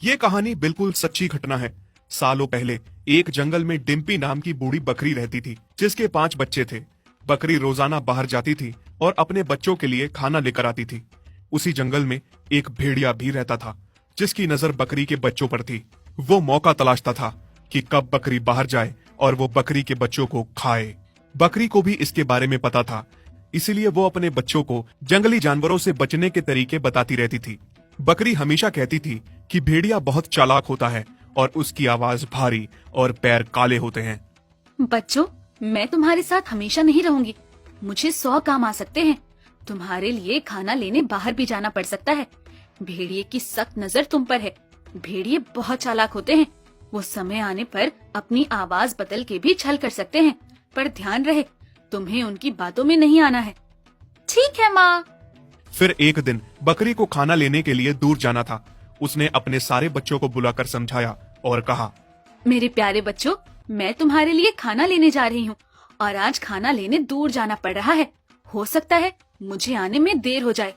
ये कहानी बिल्कुल सच्ची घटना है। सालों पहले एक जंगल में डिम्पी नाम की बूढ़ी बकरी रहती थी, जिसके 5 बच्चे थे। बकरी रोजाना बाहर जाती थी और अपने बच्चों के लिए खाना लेकर आती थी। उसी जंगल में एक भेड़िया भी रहता था, जिसकी नजर बकरी के बच्चों पर थी। वो मौका तलाशता था कि कब बकरी बाहर जाए और वो बकरी के बच्चों को खाए। बकरी को भी इसके बारे में पता था, इसीलिए वो अपने बच्चों को जंगली जानवरों से बचने के तरीके बताती रहती थी। बकरी हमेशा कहती थी कि भेड़िया बहुत चालाक होता है और उसकी आवाज भारी और पैर काले होते हैं। बच्चों, मैं तुम्हारे साथ हमेशा नहीं रहूंगी। मुझे 100 काम आ सकते हैं। तुम्हारे लिए खाना लेने बाहर भी जाना पड़ सकता है। भेड़िए की सख्त नजर तुम पर है। भेड़िए बहुत चालाक होते हैं। वो समय आने पर अपनी आवाज बदल के भी छल कर सकते हैं, पर ध्यान रहे तुम्हें उनकी बातों में नहीं आना है। ठीक है माँ। फिर एक दिन बकरी को खाना लेने के लिए दूर जाना था। उसने अपने सारे बच्चों को बुलाकर समझाया और कहा, मेरे प्यारे बच्चों, मैं तुम्हारे लिए खाना लेने जा रही हूँ और आज खाना लेने दूर जाना पड़ रहा है। हो सकता है मुझे आने में देर हो जाए।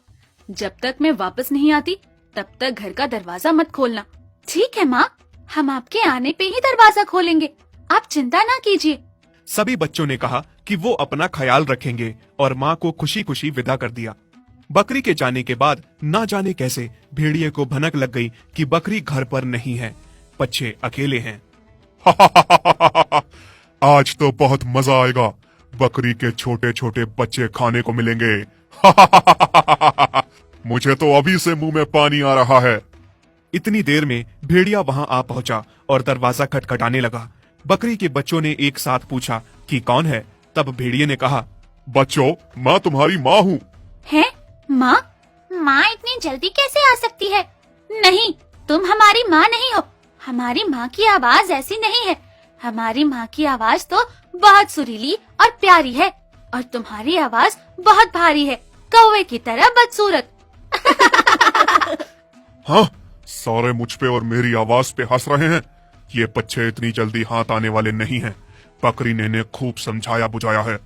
जब तक मैं वापस नहीं आती तब तक घर का दरवाजा मत खोलना। ठीक है माँ, हम आपके आने पे ही दरवाजा खोलेंगे। आप चिंता ना कीजिए। सभी बच्चों ने कहा कि वो अपना ख्याल रखेंगे और माँ को खुशी खुशी विदा कर दिया। बकरी के जाने के बाद ना जाने कैसे भेड़िए को भनक लग गई कि बकरी घर पर नहीं है, बच्चे अकेले हैं। आज तो बहुत मजा आएगा। बकरी के छोटे छोटे बच्चे खाने को मिलेंगे। मुझे तो अभी से मुंह में पानी आ रहा है। इतनी देर में भेड़िया वहां आ पहुंचा और दरवाजा खटखटाने लगा। बकरी के बच्चों ने एक साथ पूछा कि कौन है। तब भेड़िए ने कहा, बच्चों, मैं तुम्हारी माँ हूँ। है माँ? माँ इतनी जल्दी कैसे आ सकती है? नहीं, तुम हमारी माँ नहीं हो। हमारी माँ की आवाज ऐसी नहीं है। हमारी माँ की आवाज तो बहुत सुरीली और प्यारी है और तुम्हारी आवाज बहुत भारी है, कौवे की तरह बदसूरत। हाँ, सारे मुझ पे और मेरी आवाज पे हंस रहे हैं। ये बच्चे इतनी जल्दी हाथ आने वाले नहीं हैं। बकरी ने इन्हें खूब समझाया बुझाया है।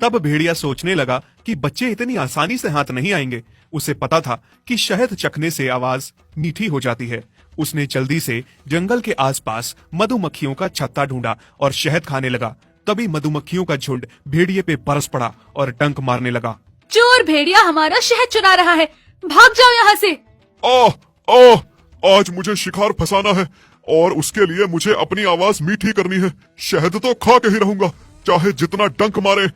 तब भेड़िया सोचने लगा कि बच्चे इतनी आसानी से हाथ नहीं आएंगे। उसे पता था कि शहद चखने से आवाज मीठी हो जाती है। उसने जल्दी से जंगल के आसपास मधुमक्खियों का छत्ता ढूंढा और शहद खाने लगा। तभी मधुमक्खियों का झुंड भेड़िए पे बरस पड़ा और डंक मारने लगा। चोर भेड़िया हमारा शहद चुरा रहा है, भाग जाओ यहाँ से। आज मुझे शिकार फंसाना है और उसके लिए मुझे अपनी आवाज मीठी करनी है। शहद तो खा के ही रहूंगा, चाहे जितना डंक मारे।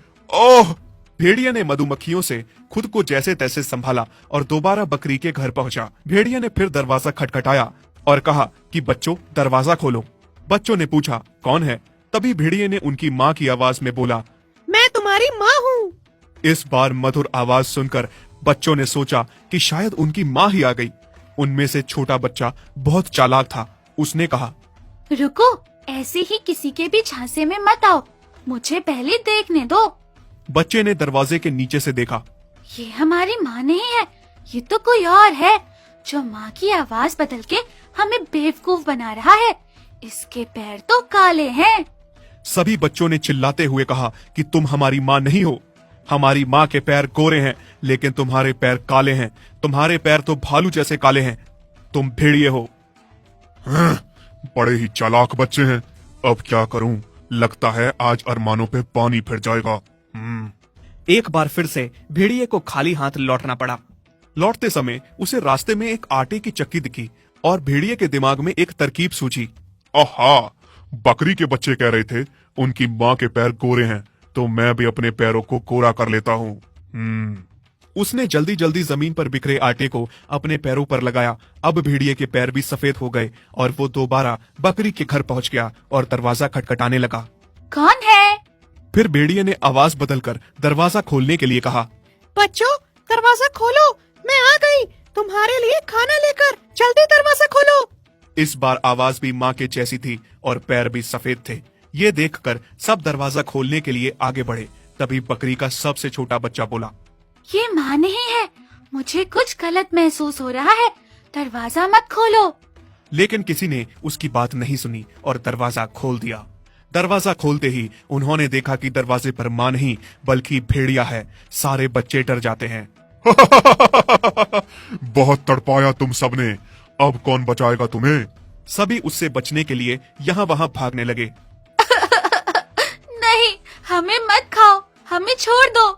भेड़िया ने मधुमक्खियों से खुद को जैसे तैसे संभाला और दोबारा बकरी के घर पहुंचा। भेड़िया ने फिर दरवाजा खटखटाया और कहा कि बच्चों, दरवाजा खोलो। बच्चों ने पूछा, कौन है? तभी भेड़िए ने उनकी माँ की आवाज में बोला, मैं तुम्हारी माँ हूँ। इस बार मधुर आवाज सुनकर बच्चों ने सोचा कि शायद उनकी माँ ही आ गई। उनमें से छोटा बच्चा बहुत चालाक था। उसने कहा, रुको, ऐसे ही किसी के भी झांसे में मत आओ, मुझे पहले देखने दो। बच्चे ने दरवाजे के नीचे से देखा। ये हमारी माँ नहीं है, ये तो कोई और है जो माँ की आवाज बदल के हमें बेवकूफ बना रहा है। इसके पैर तो काले हैं। सभी बच्चों ने चिल्लाते हुए कहा कि तुम हमारी माँ नहीं हो। हमारी माँ के पैर गोरे हैं, लेकिन तुम्हारे पैर काले हैं। तुम्हारे पैर तो भालू जैसे काले हैं। तुम भेड़िए हो। बड़े ही चालाक बच्चे हैं। अब क्या करूं? लगता है आज अरमानों पे पानी फिर जाएगा। एक बार फिर से भेड़िए को खाली हाथ लौटना पड़ा। लौटते समय उसे रास्ते में एक आटे की चक्की दिखी और भेड़िए के दिमाग में एक तरकीब सूझी। आहा, बकरी के बच्चे कह रहे थे उनकी माँ के पैर गोरे हैं, तो मैं भी अपने पैरों को गोरा कर लेता हूँ। उसने जल्दी जल्दी जमीन पर बिखरे आटे को अपने पैरों पर लगाया। अब भेड़िए के पैर भी सफेद हो गए और वो दोबारा बकरी के घर पहुंच गया और दरवाजा खटखटाने लगा। कौन है? फिर भेड़िए ने आवाज बदलकर दरवाजा खोलने के लिए कहा, बच्चों, दरवाजा खोलो, मैं आ गई तुम्हारे लिए खाना लेकर। जल्दी दरवाजा खोलो। इस बार आवाज भी माँ के जैसी थी और पैर भी सफेद थे। ये देखकर सब दरवाजा खोलने के लिए आगे बढ़े। तभी बकरी का सबसे छोटा बच्चा बोला, ये माँ नहीं है, मुझे कुछ गलत महसूस हो रहा है, दरवाजा मत खोलो। लेकिन किसी ने उसकी बात नहीं सुनी और दरवाजा खोल दिया। दरवाजा खोलते ही उन्होंने देखा कि दरवाजे पर माँ नहीं बल्कि भेड़िया है। सारे बच्चे डर जाते हैं। बहुत तड़पाया तुम सबने। अब कौन बचाएगा तुम्हें? सभी उससे बचने के लिए यहाँ वहाँ भागने लगे। नहीं, हमें मत खाओ, हमें छोड़ दो।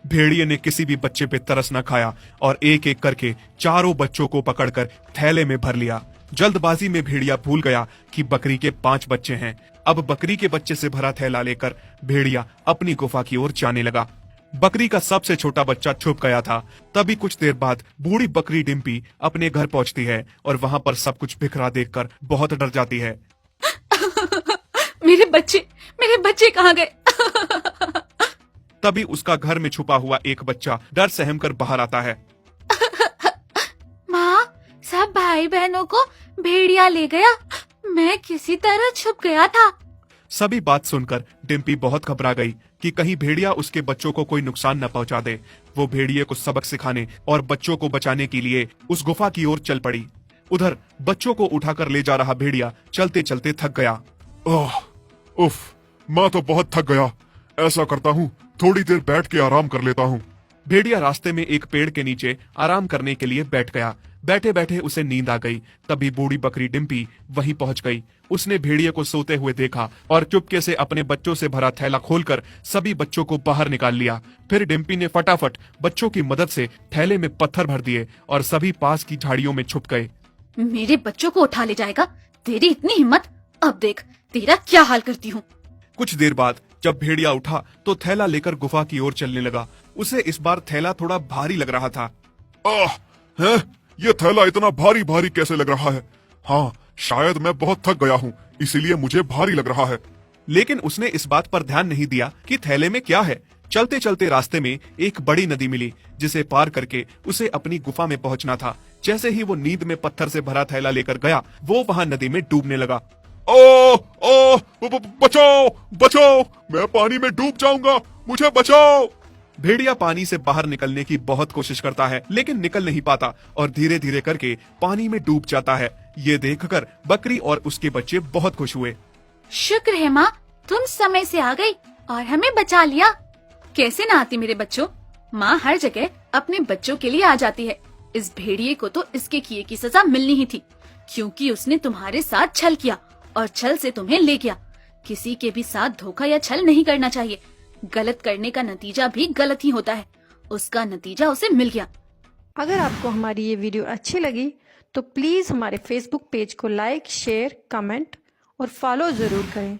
भेड़िए ने किसी भी बच्चे पे तरस न खाया और एक एक करके चारों बच्चों को पकड़कर थैले में भर लिया। जल्दबाजी में भेड़िया भूल गया कि बकरी के 5 बच्चे हैं। अब बकरी के बच्चे से भरा थैला लेकर भेड़िया अपनी गुफा की ओर जाने लगा। बकरी का सबसे छोटा बच्चा छुप गया था। तभी कुछ देर बाद बूढ़ी बकरी डिम्पी अपने घर पहुंचती है और वहां पर सब कुछ बिखरा देखकर बहुत डर जाती है। मेरे बच्चे कहाँ गए? तभी उसका घर में छुपा हुआ एक बच्चा डर सहम कर बाहर आता है। माँ, सब भाई बहनों को भेड़िया ले गया। मैं किसी तरह छुप गया था। सभी बात सुनकर डिम्पी बहुत घबरा गई कि कहीं भेड़िया उसके बच्चों को कोई नुकसान न पहुंचा दे। वो भेड़िए को सबक सिखाने और बच्चों को बचाने के लिए उस गुफा की ओर चल पड़ी। उधर बच्चों को उठाकर ले जा रहा भेड़िया चलते चलते थक गया। उफ, मैं तो बहुत थक गया। ऐसा करता हूँ, थोड़ी देर बैठ के आराम कर लेता हूँ। भेड़िया रास्ते में एक पेड़ के नीचे आराम करने के लिए बैठ गया। बैठे बैठे उसे नींद आ गई। तभी बूढ़ी बकरी डिम्पी वहीं पहुंच गई। उसने भेड़िए को सोते हुए देखा और चुपके से अपने बच्चों से भरा थैला खोलकर सभी बच्चों को बाहर निकाल लिया। फिर डिम्पी ने फटाफट बच्चों की मदद से थैले में पत्थर भर दिए और सभी पास की झाड़ियों में छुप गए। मेरे बच्चों को उठा ले जाएगा? तेरी इतनी हिम्मत? अब देख तेरा क्या हाल करती हूँ। कुछ देर बाद जब भेड़िया उठा तो थैला लेकर गुफा की ओर चलने लगा। उसे इस बार थैला थोड़ा भारी लग रहा था। है? ये थैला इतना भारी भारी कैसे लग रहा है? हाँ, शायद मैं बहुत थक गया हूँ, इसीलिए मुझे भारी लग रहा है। लेकिन उसने इस बात पर ध्यान नहीं दिया कि थैले में क्या है। चलते चलते रास्ते में एक बड़ी नदी मिली जिसे पार करके उसे अपनी गुफा में पहुंचना था। जैसे ही वो नींद में पत्थर से भरा थैला लेकर गया, वो वहां नदी में डूबने लगा। बचाओ बचाओ, मैं पानी में डूब जाऊंगा, मुझे बचाओ। भेड़िया पानी से बाहर निकलने की बहुत कोशिश करता है लेकिन निकल नहीं पाता और धीरे धीरे करके पानी में डूब जाता है। ये देखकर बकरी और उसके बच्चे बहुत खुश हुए। शुक्र है माँ, तुम समय से आ गई और हमें बचा लिया। कैसे ना आती मेरे बच्चों। माँ हर जगह अपने बच्चों के लिए आ जाती है। इस भेड़िए को तो इसके किए की सजा मिलनी ही थी, क्योंकि उसने तुम्हारे साथ छल किया और छल से तुम्हें ले गया। किसी के भी साथ धोखा या छल नहीं करना चाहिए। गलत करने का नतीजा भी गलत ही होता है। उसका नतीजा उसे मिल गया। अगर आपको हमारी ये वीडियो अच्छी लगी तो प्लीज़ हमारे फेसबुक पेज को लाइक, शेयर, कमेंट और फॉलो ज़रूर करें।